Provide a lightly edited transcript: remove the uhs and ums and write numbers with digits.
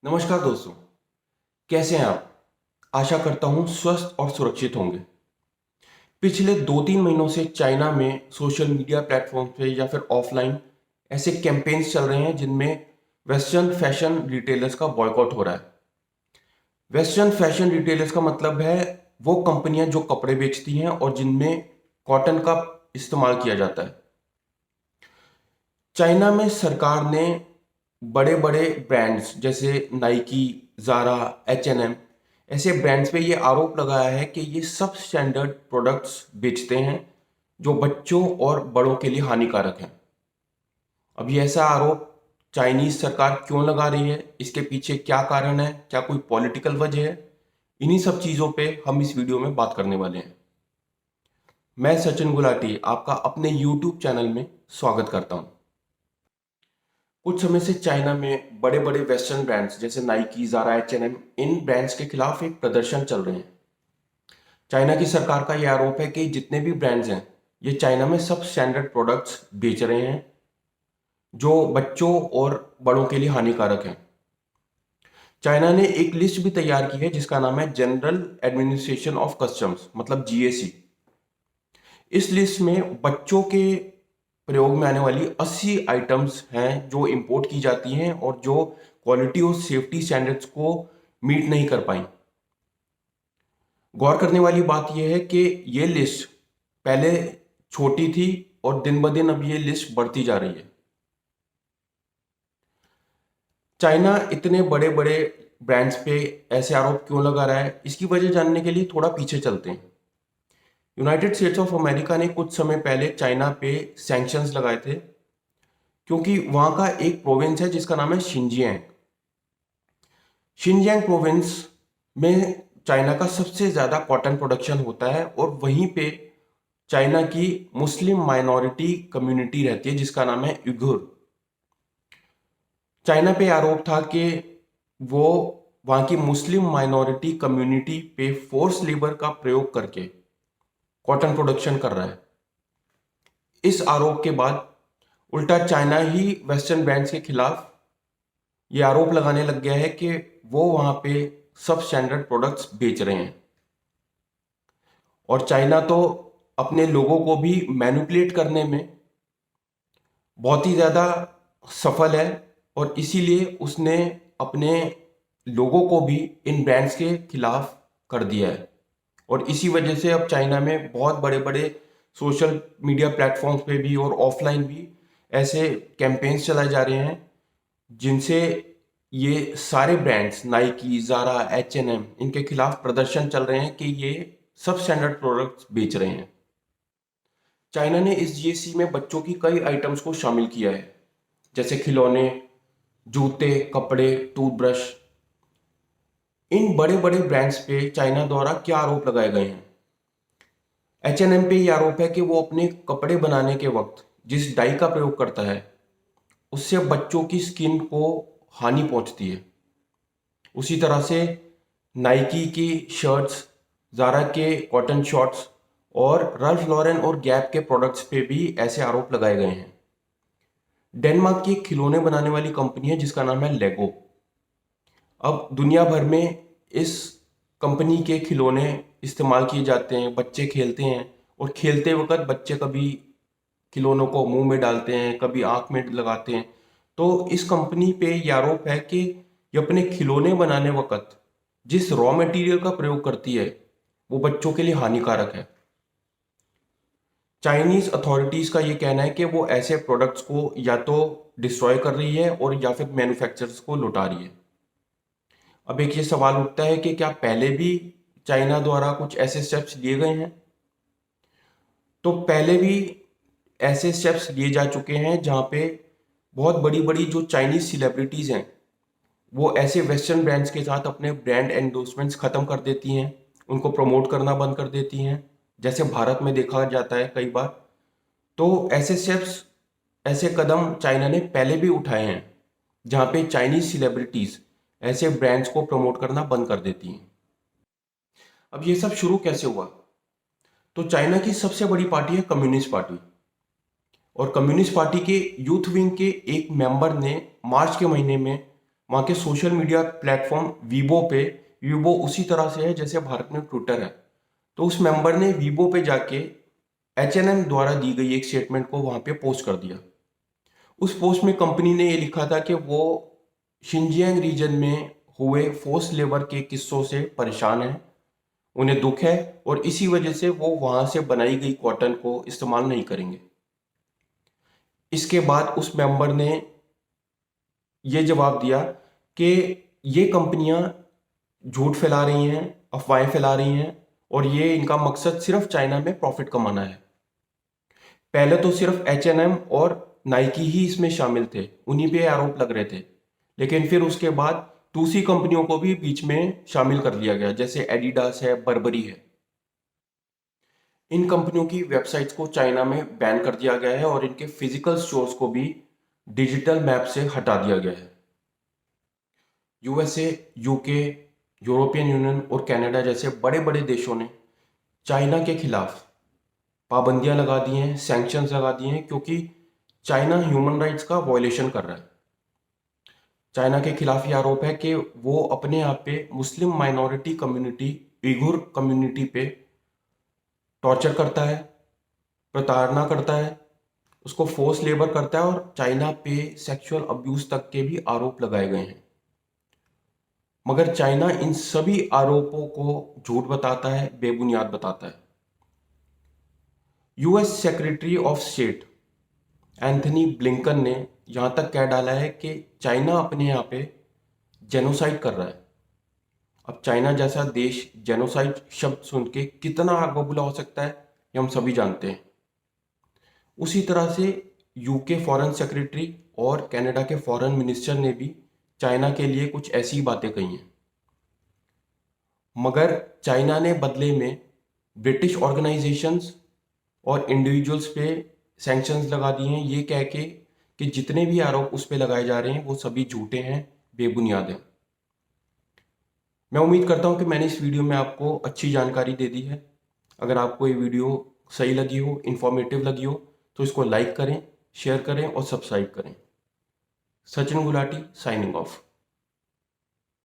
नमस्कार दोस्तों, कैसे हैं आप? आशा करता हूँ स्वस्थ और सुरक्षित होंगे। पिछले 2-3 महीनों से चाइना में सोशल मीडिया प्लेटफ़ॉर्म पे या फिर ऑफ़लाइन ऐसे कैंपेन्स चल रहे हैं जिनमें वेस्टर्न फैशन रिटेलर्स का बॉयकॉट हो रहा है। वेस्टर्न फैशन रिटेलर्स का मतलब है वो कंपनियाँ जो कपड़े बेचती हैं और जिनमें कॉटन का इस्तेमाल किया जाता है। चाइना में सरकार ने बड़े-बड़े ब्रांड्स जैसे नाइकी, ज़ारा, एच&एम ऐसे ब्रांड्स पे ये आरोप लगाया है कि ये सब स्टैंडर्ड प्रोडक्ट्स बेचते हैं, जो बच्चों और बड़ों के लिए हानिकारक हैं। अब ये ऐसा आरोप चाइनीज़ सरकार क्यों लगा रही है? इसके पीछे क्या कारण है? क्या कोई पॉलिटिकल वजह है? इन्हीं सब चीज़ों पे हम इस वीडियो में बात करने वाले हैं। मैं सचिन गुलाटी आपका अपने यूट्यूब चैनल में स्वागत करता हूँ। कुछ समय से चाइना में बड़े-बड़े वेस्टर्न ब्रांड्स जैसे नाइकी, ज़ारा, एच&एम इन ब्रांड्स के खिलाफ एक प्रदर्शन चल रहे हैं। चाइना की सरकार का यह आरोप है कि जितने भी ब्रांड्स हैं, ये चाइना में सब स्टैंडर्ड प्रोडक्ट्स बेच रहे हैं, जो बच्चों और बड़ों के लिए हानिकारक हैं। चाइना ने एक लिस्ट भी तैयार की है जिसका नाम है जनरल एडमिनिस्ट्रेशन ऑफ कस्टम्स मतलब जीएसी। इस लिस्ट में बच्चों के प्रयोग में आने वाली 80 आइटम्स हैं जो इंपोर्ट की जाती हैं और जो क्वालिटी और सेफ्टी स्टैंडर्ड्स को मीट नहीं कर पाई। गौर करने वाली बात यह है कि ये लिस्ट पहले छोटी थी और दिन ब दिन अब ये लिस्ट बढ़ती जा रही है। चाइना इतने बड़े बड़े ब्रांड्स पे ऐसे आरोप क्यों लगा रहा है, इसकी वजह जानने के लिए थोड़ा पीछे चलते हैं। यूनाइटेड स्टेट्स ऑफ अमेरिका ने कुछ समय पहले चाइना पे सैंक्शंस लगाए थे क्योंकि वहाँ का एक प्रोविंस है जिसका नाम है शिनजियांग। शिनजियांग प्रोविंस में चाइना का सबसे ज़्यादा कॉटन प्रोडक्शन होता है और वहीं पे चाइना की मुस्लिम माइनॉरिटी कम्युनिटी रहती है जिसका नाम है उइघुर। चाइना पे आरोप था कि वो वहाँ की मुस्लिम माइनॉरिटी कम्युनिटी पे फोर्स लेबर का प्रयोग करके कॉटन प्रोडक्शन कर रहा है। इस आरोप के बाद उल्टा चाइना ही वेस्टर्न ब्रांड्स के खिलाफ ये आरोप लगाने लग गया है कि वो वहाँ पे सब स्टैंडर्ड प्रोडक्ट्स बेच रहे हैं। और चाइना तो अपने लोगों को भी मैनिपुलेट करने में बहुत ही ज़्यादा सफल है और इसीलिए उसने अपने लोगों को भी इन ब्रांड्स के खिलाफ कर दिया है। और इसी वजह से अब चाइना में बहुत बड़े-बड़े सोशल मीडिया प्लेटफॉर्म्स पे भी और ऑफलाइन भी ऐसे कैंपेन्स चलाए जा रहे हैं जिनसे ये सारे ब्रांड्स नाइकी, ज़ारा, एच&एम इनके खिलाफ प्रदर्शन चल रहे हैं कि ये सब स्टैंडर्ड प्रोडक्ट्स बेच रहे हैं। चाइना ने इस जीएससी में बच्चों की कई आइटम्स को शामिल किया है, जैसे खिलौने, जूते, कपड़े, टूथब्रश। इन बड़े-बड़े ब्रांड्स पे चाइना द्वारा क्या आरोप लगाए गए हैं? एच&एम पे ये आरोप है कि वो अपने कपड़े बनाने के वक्त जिस डाई का प्रयोग करता है, उससे बच्चों की स्किन को हानि पहुंचती है। उसी तरह से नाइकी की शर्ट्स, ज़ारा के कॉटन शॉर्ट्स और रल्फ लॉरेन और गैप के प्रोडक्ट्स पे भी ऐसे आरोप लगाए गए हैं। डेनमार्क की एक खिलौने बनाने वाली कंपनी है जिसका नाम है लेगो। अब दुनिया भर में इस कंपनी के खिलौने इस्तेमाल किए जाते हैं, बच्चे खेलते हैं और खेलते वक़्त बच्चे कभी खिलौनों को मुँह में डालते हैं, कभी आँख में लगाते हैं। तो इस कंपनी पे ये आरोप है कि ये अपने खिलौने बनाने वक़्त जिस रॉ मटेरियल का प्रयोग करती है, वो बच्चों के लिए हानिकारक है। चाइनीज़ अथॉरिटीज़ का ये कहना है कि वो ऐसे प्रोडक्ट्स को या तो डिस्ट्रॉय कर रही है और या फिर मैन्युफैक्चरर्स को लौटा रही है। अब एक ये सवाल उठता है कि क्या पहले भी चाइना द्वारा कुछ ऐसे स्टेप्स लिए गए हैं? तो पहले भी ऐसे स्टेप्स लिए जा चुके हैं जहाँ पे बहुत बड़ी-बड़ी जो चाइनीज़ सेलिब्रिटीज़ हैं, वो ऐसे वेस्टर्न ब्रांड्स के साथ अपने ब्रांड एंडोर्समेंट्स खत्म कर देती हैं, उनको प्रमोट करना बंद कर देती हैं, जैसे भारत में देखा जाता है कई बार। तो ऐसे स्टेप्स, ऐसे कदम चाइना ने पहले भी उठाए हैं, जहाँ पे चाइनीज़ सेलिब्रिटीज़ ऐसे ब्रांड्स को प्रमोट करना बंद कर देती हैं। अब ये सब शुरू कैसे हुआ? तो चाइना की सबसे बड़ी पार्टी है कम्युनिस्ट पार्टी और कम्युनिस्ट पार्टी के यूथ विंग के एक मेंबर ने मार्च के महीने में वहाँ के सोशल मीडिया प्लेटफॉर्म वीबो उसी तरह से है जैसे भारत में ट्विटर है। तो उस मेंबर ने वीबो पे जाके H&M द्वारा दी गई एक स्टेटमेंट को वहाँ पे पोस्ट कर दिया। उस पोस्ट में कंपनी ने ये लिखा था कि वो शिनजियांग रीजन में हुए फोर्स लेबर के किस्सों से परेशान है, उन्हें दुख है और इसी वजह से वो वहाँ से बनाई गई कॉटन को इस्तेमाल नहीं करेंगे। इसके बाद उस मेंबर ने ये जवाब दिया कि ये कंपनियां झूठ फैला रही हैं, अफवाहें फैला रही हैं और ये इनका मकसद सिर्फ चाइना में प्रॉफिट कमाना है। पहले तो सिर्फ H&M और नाइकी ही इसमें शामिल थे, उन्हीं पे आरोप लग रहे थे, लेकिन फिर उसके बाद दूसरी कंपनियों को भी बीच में शामिल कर लिया गया, जैसे एडिडास है, बर्बरी है। इन कंपनियों की वेबसाइट्स को चाइना में बैन कर दिया गया है और इनके फिजिकल स्टोर्स को भी डिजिटल मैप से हटा दिया गया है। यूएसए, यूके, यूरोपियन यूनियन और कनाडा जैसे बड़े बड़े देशों ने चाइना के खिलाफ पाबंदियां लगा दी हैं, सैंक्शंस लगा दिए हैं, क्योंकि चाइना ह्यूमन राइट्स का वायलेशन कर रहा है। चाइना के खिलाफ ये आरोप है कि वो अपने आप पे मुस्लिम माइनॉरिटी कम्युनिटी, उइघुर कम्युनिटी पे टॉर्चर करता है, प्रताड़ना करता है, उसको फोर्स लेबर करता है और चाइना पे सेक्सुअल अब्यूज तक के भी आरोप लगाए गए हैं। मगर चाइना इन सभी आरोपों को झूठ बताता है, बेबुनियाद बताता है। US secretary of state Anthony Blinken ने यहां तक कह डाला है कि चाइना अपने यहाँ पे जेनोसाइड कर रहा है। अब चाइना जैसा देश जेनोसाइड शब्द सुन के कितना आग बबूला हो सकता है, ये हम सभी जानते हैं। उसी तरह से यूके फॉरेन सेक्रेटरी और कनाडा के फॉरेन मिनिस्टर ने भी चाइना के लिए कुछ ऐसी बातें कही हैं। मगर चाइना ने बदले में ब्रिटिश ऑर्गेनाइजेशंस और इंडिविजुअल्स पे सैंक्शंस लगा दिए हैं, ये कह के कि जितने भी आरोप उस पे लगाए जा रहे हैं वो सभी झूठे हैं, बेबुनियाद हैं। मैं उम्मीद करता हूँ कि मैंने इस वीडियो में आपको अच्छी जानकारी दे दी है। अगर आपको ये वीडियो सही लगी हो, इन्फॉर्मेटिव लगी हो, तो इसको लाइक करें, शेयर करें और सब्सक्राइब करें। Sachin Gulati signing off.